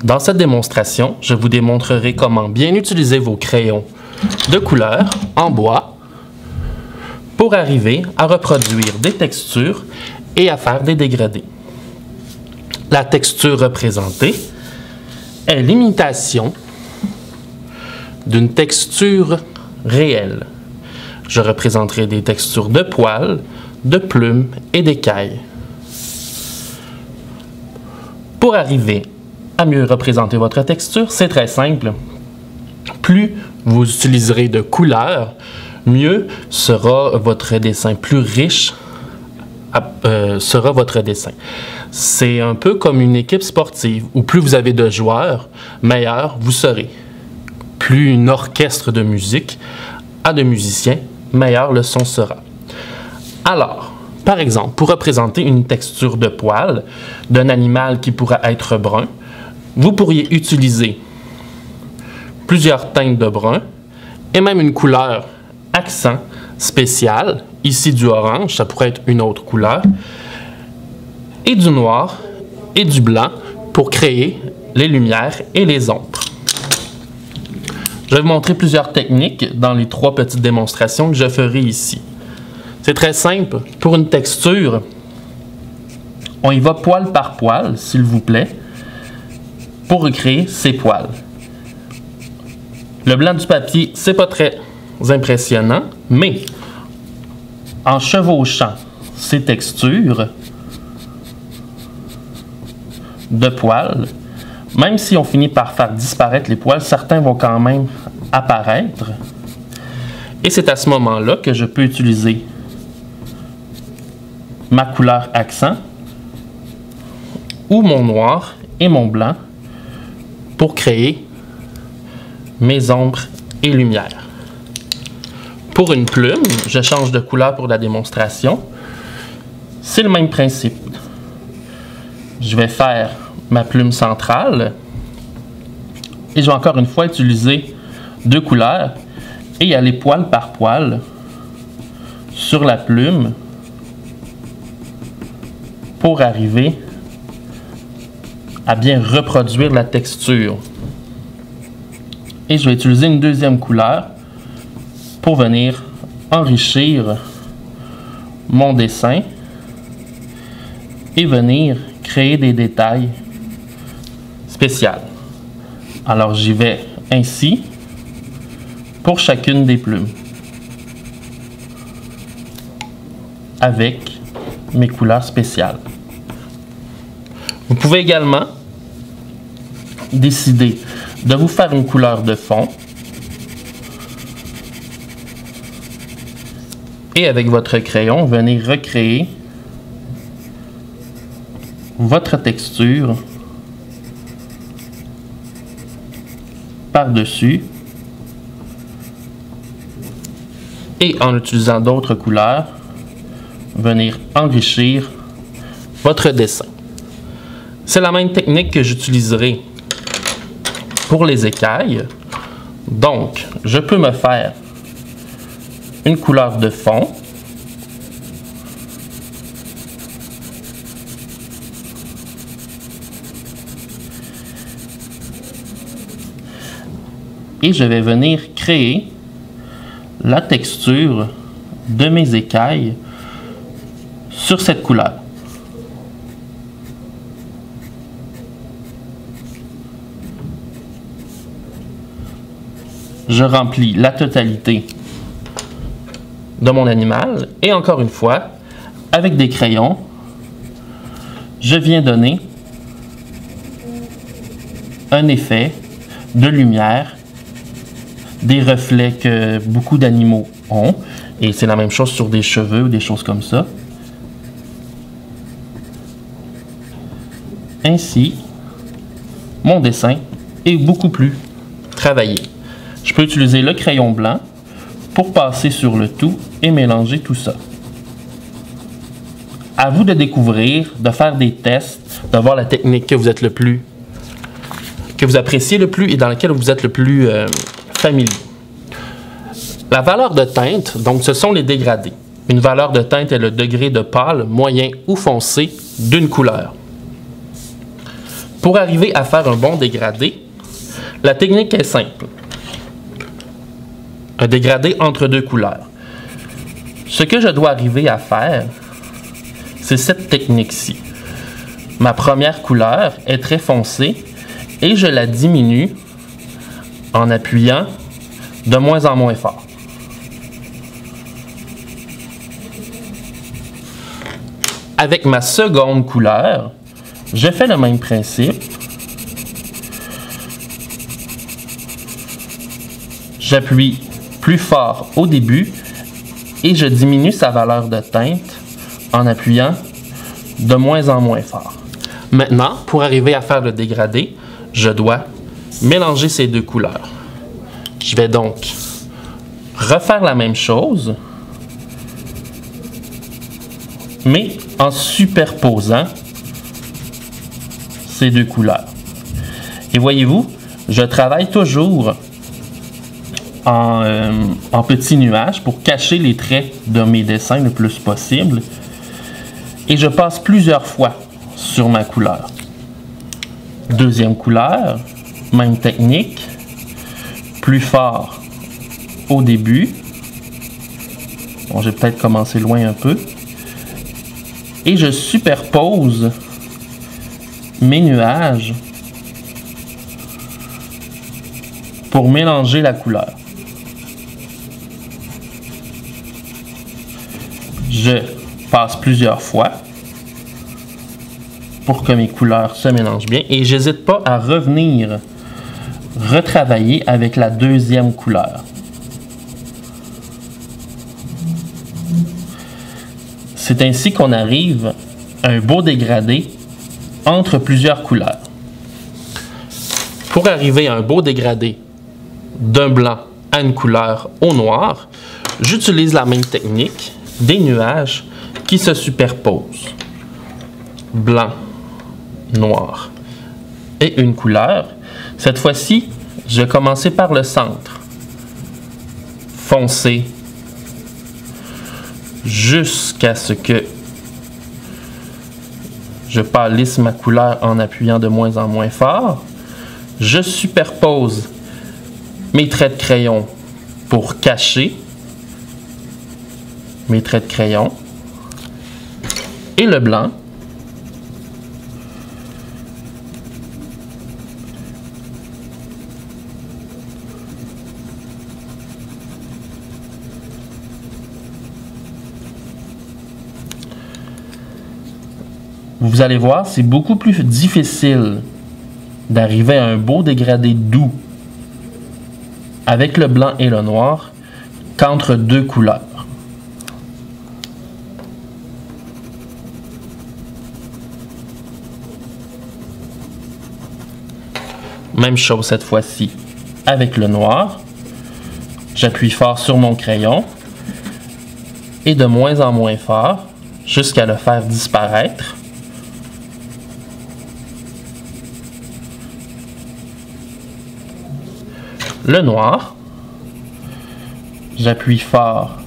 Dans cette démonstration, je vous démontrerai comment bien utiliser vos crayons de couleur en bois pour arriver à reproduire des textures et à faire des dégradés. La texture représentée est l'imitation d'une texture réelle. Je représenterai des textures de poils, de plumes et d'écailles. Pour arriver à mieux représenter votre texture, c'est très simple. Plus vous utiliserez de couleurs, mieux sera votre dessin, plus riche sera votre dessin. C'est un peu comme une équipe sportive, où plus vous avez de joueurs, meilleur vous serez. Plus une orchestre de musique a de musiciens, meilleur le son sera. Alors, par exemple, pour représenter une texture de poil d'un animal qui pourrait être brun, vous pourriez utiliser plusieurs teintes de brun et même une couleur accent spéciale, ici du orange, ça pourrait être une autre couleur, et du noir et du blanc pour créer les lumières et les ombres. Je vais vous montrer plusieurs techniques dans les 3 petites démonstrations que je ferai ici. C'est très simple. Pour une texture, on y va poil par poil, s'il vous plaît, pour recréer ces poils. Le blanc du papier, c'est pas très impressionnant, mais en chevauchant ces textures de poils, même si on finit par faire disparaître les poils, certains vont quand même apparaître. Et c'est à ce moment-là que je peux utiliser ma couleur accent ou mon noir et mon blanc pour créer mes ombres et lumières. Pour une plume, je change de couleur pour la démonstration. C'est le même principe. Je vais faire ma plume centrale et je vais encore une fois utiliser 2 couleurs et y aller poil par poil sur la plume pour arriver à bien reproduire la texture. Et je vais utiliser une deuxième couleur pour venir enrichir mon dessin et venir créer des détails spéciaux. Alors j'y vais ainsi pour chacune des plumes avec mes couleurs spéciales. Vous pouvez également décider de vous faire une couleur de fond et avec votre crayon, venir recréer votre texture par-dessus et en utilisant d'autres couleurs, venir enrichir votre dessin. C'est la même technique que j'utiliserai pour les écailles. Donc, je peux me faire une couleur de fond et je vais venir créer la texture de mes écailles sur cette couleur. Je remplis la totalité de mon animal et encore une fois, avec des crayons, je viens donner un effet de lumière, des reflets que beaucoup d'animaux ont, et c'est la même chose sur des cheveux ou des choses comme ça. Ainsi, mon dessin est beaucoup plus travaillé. Je peux utiliser le crayon blanc pour passer sur le tout et mélanger tout ça. À vous de découvrir, de faire des tests, de voir la technique que vous appréciez le plus et dans laquelle vous êtes le plus familier. La valeur de teinte, donc ce sont les dégradés. Une valeur de teinte est le degré de pâle, moyen ou foncé d'une couleur. Pour arriver à faire un bon dégradé, la technique est simple. Un dégradé entre deux couleurs. Ce que je dois arriver à faire, c'est cette technique-ci. Ma première couleur est très foncée et je la diminue en appuyant de moins en moins fort. Avec ma seconde couleur, je fais le même principe. J'appuie plus fort au début et je diminue sa valeur de teinte en appuyant de moins en moins fort. Maintenant, pour arriver à faire le dégradé, je dois mélanger ces deux couleurs. Je vais donc refaire la même chose, mais en superposant ces deux couleurs. Et voyez-vous, je travaille toujours en petits nuages pour cacher les traits de mes dessins le plus possible. Et je passe plusieurs fois sur ma couleur. Deuxième couleur, même technique, plus fort au début. Bon, j'ai peut-être commencé loin un peu. Et je superpose mes nuages pour mélanger la couleur. Je passe plusieurs fois pour que mes couleurs se mélangent bien et j'hésite pas à revenir retravailler avec la deuxième couleur. C'est ainsi qu'on arrive à un beau dégradé entre plusieurs couleurs. Pour arriver à un beau dégradé d'un blanc à une couleur au noir, j'utilise la même technique, des nuages qui se superposent. Blanc, noir et une couleur. Cette fois-ci, je vais commencer par le centre. Foncé jusqu'à ce que je pâlisse ma couleur en appuyant de moins en moins fort. Je superpose mes traits de crayon pour cacher mes traits de crayon et le blanc. Vous allez voir, c'est beaucoup plus difficile d'arriver à un beau dégradé doux avec le blanc et le noir qu'entre deux couleurs. Même chose cette fois-ci avec le noir. J'appuie fort sur mon crayon et de moins en moins fort jusqu'à le faire disparaître. Le noir, j'appuie fort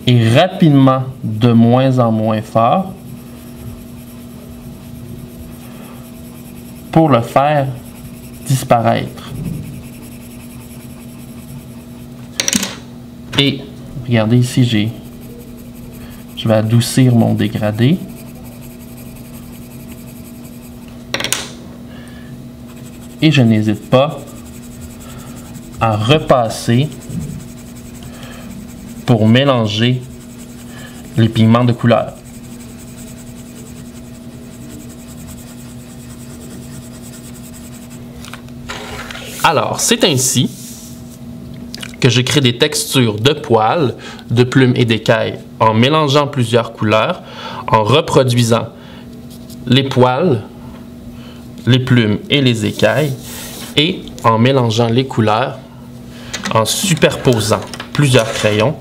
et rapidement de moins en moins fort pour le faire disparaître. Et regardez ici, je vais adoucir mon dégradé. Et je n'hésite pas à repasser pour mélanger les pigments de couleur. Alors, c'est ainsi que je crée des textures de poils, de plumes et d'écailles en mélangeant plusieurs couleurs, en reproduisant les poils, les plumes et les écailles et en mélangeant les couleurs en superposant plusieurs crayons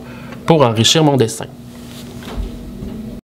pour enrichir mon dessin.